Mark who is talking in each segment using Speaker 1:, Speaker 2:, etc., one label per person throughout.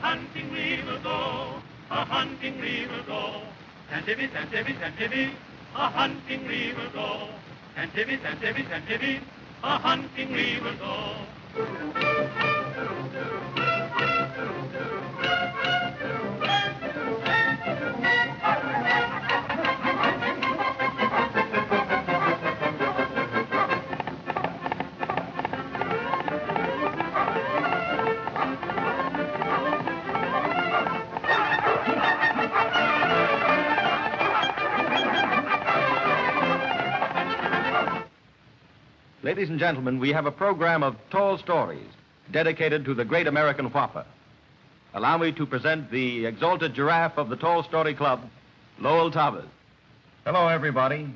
Speaker 1: hunting we will go, a hunting we will go. Tantivy, tantivy, tantivy, a hunting we will go. Tantivy, tantivy, tantivy, a hunting we will go.
Speaker 2: Ladies and gentlemen, we have a program of tall stories dedicated to the great American whopper. Allow me to present the exalted giraffe of the Tall Story Club, Lowell Towers.
Speaker 3: Hello, everybody.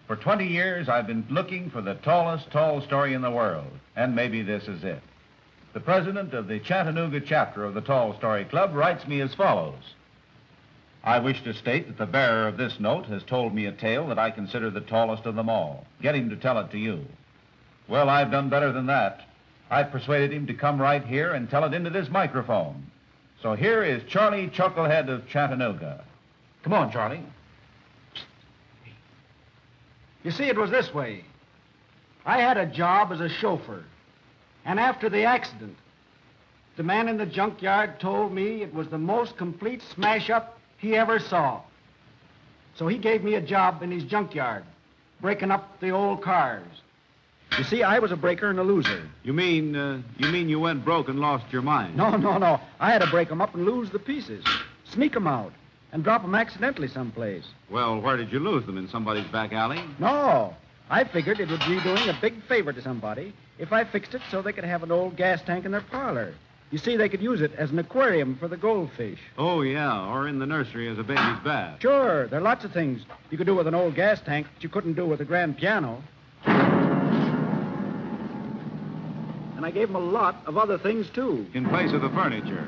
Speaker 3: For 20 years, I've been looking for the tallest tall story in the world, and maybe this is it. The president of the Chattanooga chapter of the Tall Story Club writes me as follows. I wish to state that the bearer of this note has told me a tale that I consider the tallest of them all. Get him to tell it to you. Well, I've done better than that. I've persuaded him to come right here and tell it into this microphone. So here is Charlie Chucklehead of Chattanooga.
Speaker 4: Come on, Charlie. You see, it was this way. I had a job as a chauffeur, and after the accident, the man in the junkyard told me it was the most complete smash-up he ever saw. So he gave me a job in his junkyard, breaking up the old cars. You see, I was a breaker and a loser.
Speaker 5: You mean you went broke and lost your mind?
Speaker 4: No. I had to break them up and lose the pieces, sneak them out, and drop them accidentally someplace.
Speaker 5: Well, where did you lose them? In somebody's back alley?
Speaker 4: No. I figured it would be doing a big favor to somebody if I fixed it so they could have an old gas tank in their parlor. You see, they could use it as an aquarium for the goldfish.
Speaker 5: Oh, yeah, or in the nursery as a baby's bath.
Speaker 4: Sure, there are lots of things you could do with an old gas tank that you couldn't do with a grand piano. And I gave them a lot of other things, too.
Speaker 5: In place of the furniture.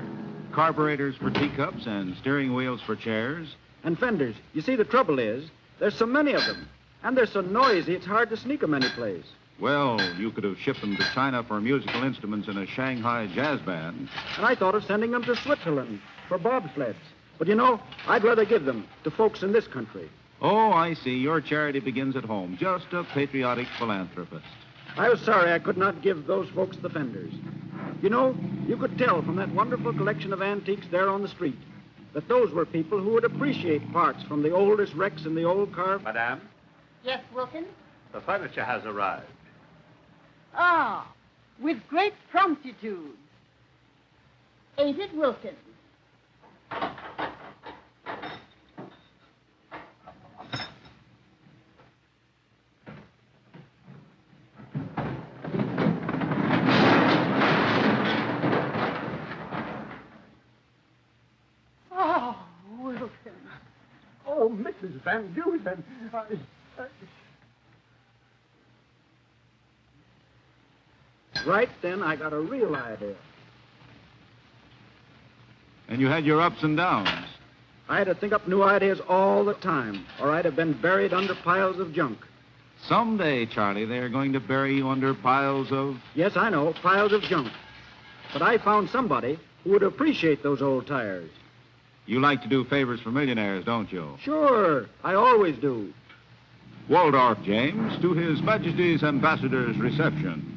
Speaker 5: Carburetors for teacups and steering wheels for chairs.
Speaker 4: And fenders. You see, the trouble is, there's so many of them. And they're so noisy, it's hard to sneak them anyplace.
Speaker 5: Well, you could have shipped them to China for musical instruments in a Shanghai jazz band.
Speaker 4: And I thought of sending them to Switzerland for bobsleds. But, you know, I'd rather give them to folks in this country.
Speaker 5: Oh, I see. Your charity begins at home. Just a patriotic philanthropist.
Speaker 4: I was sorry I could not give those folks the fenders. You know, you could tell from that wonderful collection of antiques there on the street that those were people who would appreciate parts from the oldest wrecks in the old car.
Speaker 6: Madame?
Speaker 7: Yes, Wilkins?
Speaker 6: The furniture has arrived.
Speaker 7: Ah, with great promptitude. Ain't it, Wilkins?
Speaker 6: Oh, Wilkins. Oh, Mrs. Van Dusen.
Speaker 4: Right then, I got a real idea.
Speaker 5: And you had your ups and downs.
Speaker 4: I had to think up new ideas all the time, or I'd have been buried under piles of junk.
Speaker 5: Someday, Charlie, they're going to bury you under piles of...
Speaker 4: Yes, I know, piles of junk. But I found somebody who would appreciate those old tires.
Speaker 5: You like to do favors for millionaires, don't you?
Speaker 4: Sure, I always do.
Speaker 5: Waldorf, James, to His Majesty's Ambassador's reception.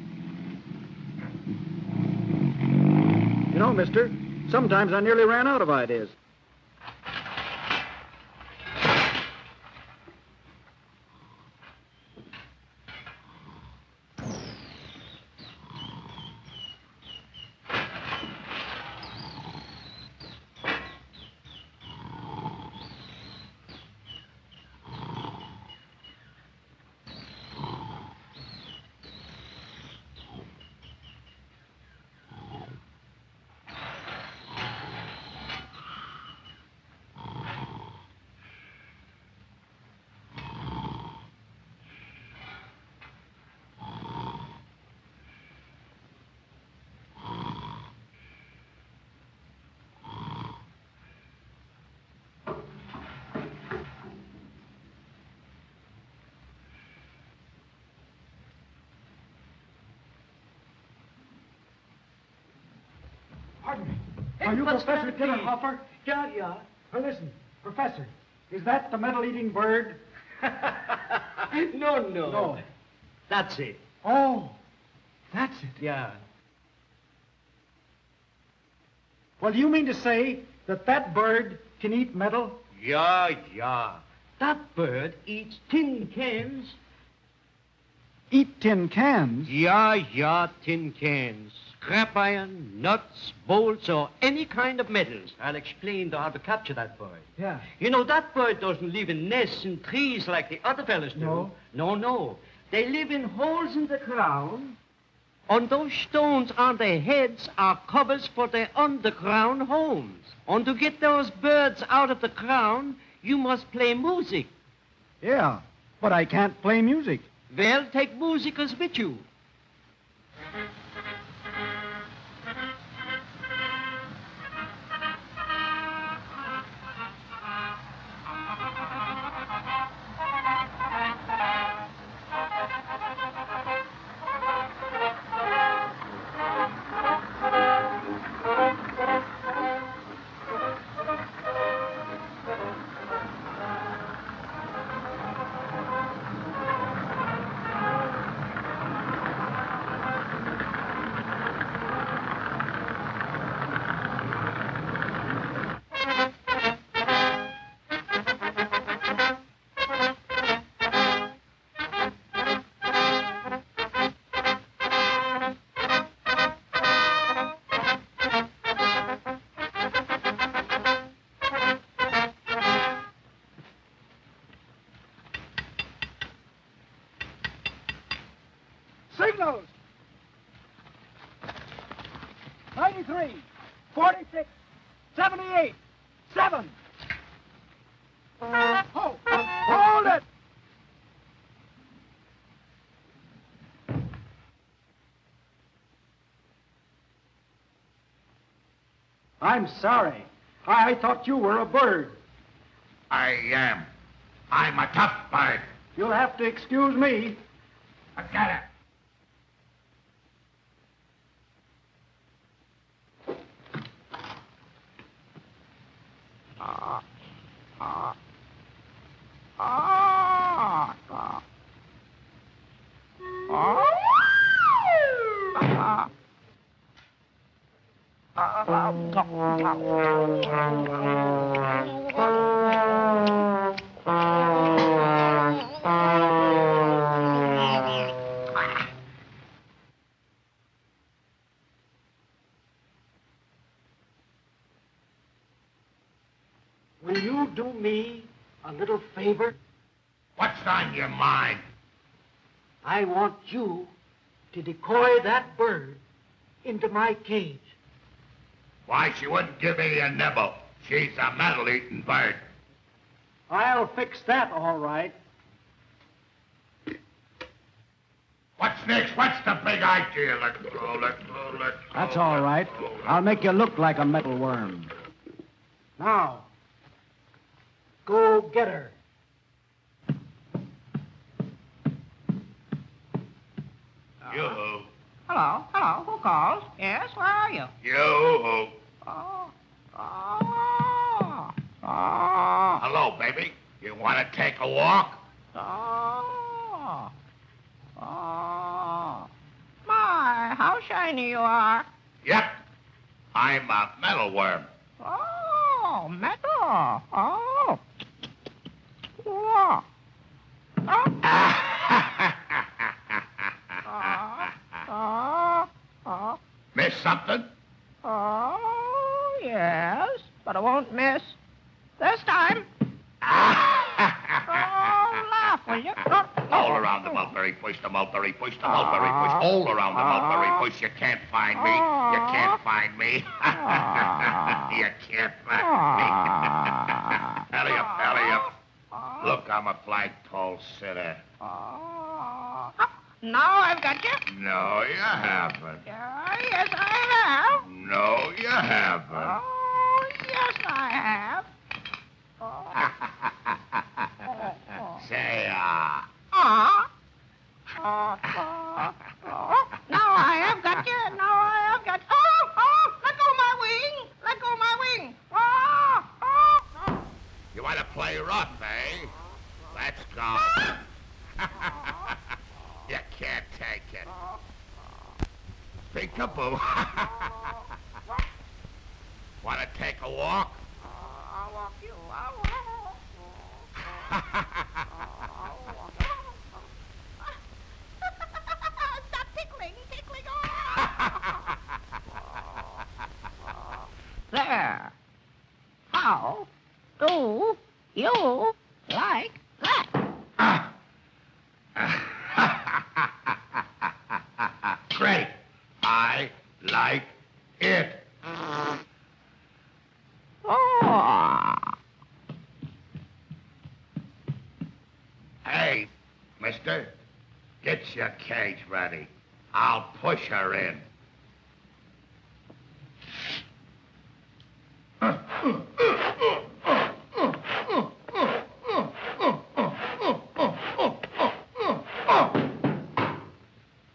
Speaker 4: You know, mister, sometimes I nearly ran out of ideas.
Speaker 6: Pardon me.
Speaker 4: Are you
Speaker 8: What's
Speaker 4: Professor
Speaker 8: that, please?
Speaker 4: Titterhopper?
Speaker 8: Yeah, yeah.
Speaker 4: Well, listen, Professor, is that the metal-eating bird?
Speaker 8: No.
Speaker 4: No.
Speaker 8: That's it.
Speaker 4: Oh, that's it.
Speaker 8: Yeah.
Speaker 4: Well, do you mean to say that that bird can eat metal?
Speaker 8: Yeah. That bird eats tin cans.
Speaker 4: Eat tin cans?
Speaker 8: Yeah, tin cans. Scrap iron, nuts, bolts, or any kind of metals. I'll explain how to capture that bird.
Speaker 4: Yeah.
Speaker 8: You know, that bird doesn't live in nests and trees like the other fellas do. No. They live in holes in the ground. On those stones on their heads are covers for their underground homes. And to get those birds out of the ground, you must play music.
Speaker 4: Yeah, but I can't play music.
Speaker 8: Well, take musicals with you.
Speaker 4: Signals! 93, 46, 78, 7. Hold it! I'm sorry. I thought you were a bird.
Speaker 9: I am. I'm a tough bird.
Speaker 4: You'll have to excuse me.
Speaker 9: Forget it.
Speaker 8: Will you do me a little favor?
Speaker 9: What's on your mind?
Speaker 8: I want you to decoy that bird into my cage.
Speaker 9: Why, she wouldn't give me a nibble. She's a metal-eating bird.
Speaker 4: I'll fix that all right.
Speaker 9: What's next? What's the big idea? Let's go.
Speaker 4: That's all right. I'll make you look like a metal worm. Now, go get her.
Speaker 9: Yoo-hoo.
Speaker 10: Hello. Who calls? Yes, where are you?
Speaker 9: Yoo-hoo.
Speaker 10: Oh.
Speaker 9: Hello, baby. You want to take a walk?
Speaker 10: My, how shiny you are.
Speaker 9: Yep. I'm a metal worm.
Speaker 10: Oh, metal. Oh.
Speaker 9: Miss something?
Speaker 10: Oh, yes, but I won't miss this time. Laugh, will you?
Speaker 9: All around the mulberry bush, the mulberry bush, the mulberry bush. All around the mulberry bush. You can't find me. You can't find me. You can't find me. Hurry up. Look, I'm a flagpole sitter.
Speaker 10: Now I've got you.
Speaker 9: No, you haven't.
Speaker 10: Yes, I have.
Speaker 9: No, you haven't.
Speaker 10: Oh, yes, I have.
Speaker 9: Say,
Speaker 10: Now I have got you. Now I have got you. Oh, let go of my wing. Let go
Speaker 9: rough, eh? Let's go. You can't take it. Peekaboo. Want to take a walk?
Speaker 10: I'll walk you. Stop tickling. There. How do you like that?
Speaker 9: Great. I like it.
Speaker 10: Oh.
Speaker 9: Hey, mister, get your cage ready. I'll push her in.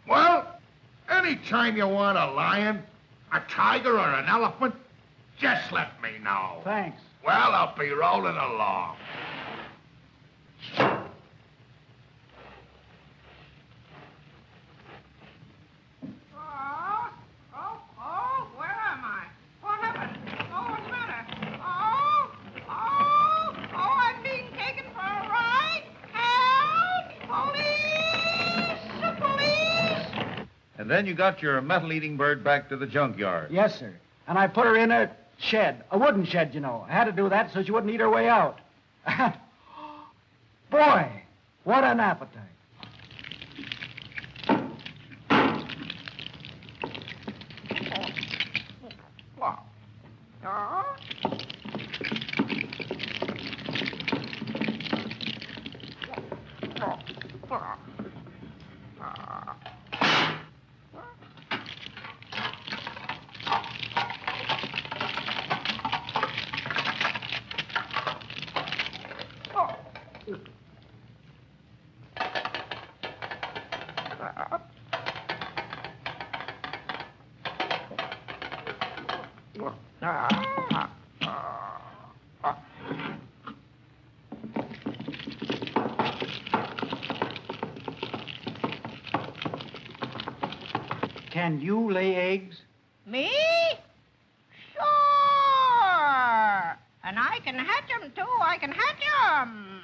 Speaker 9: Well, anytime you want a lion, a tiger, or an elephant, just let me know.
Speaker 4: Thanks.
Speaker 9: Well, I'll be rolling along.
Speaker 10: Oh, where am I? What happened? Oh, what's the matter? I'm being taken for a ride. Help! Police!
Speaker 3: And then you got your metal-eating bird back to the junkyard.
Speaker 4: Yes, sir. And I put her in a shed, a wooden shed, you know. I had to do that so she wouldn't eat her way out. Boy, what an appetite. Can you lay eggs?
Speaker 10: Me? Sure. And I can hatch 'em, too. I can hatch 'em.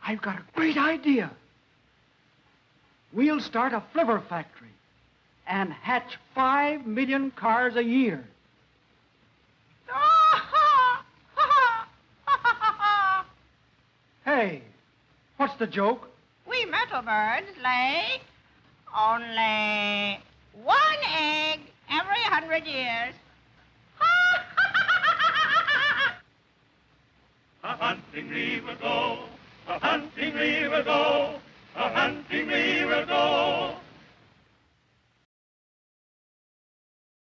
Speaker 4: I've got a great idea. We'll start a flivver factory and hatch 5 million cars a year. Hey, what's the joke?
Speaker 10: We metal birds lay only 1 egg every 100 years.
Speaker 1: A hunting river go, a hunting river go, a hunting river go.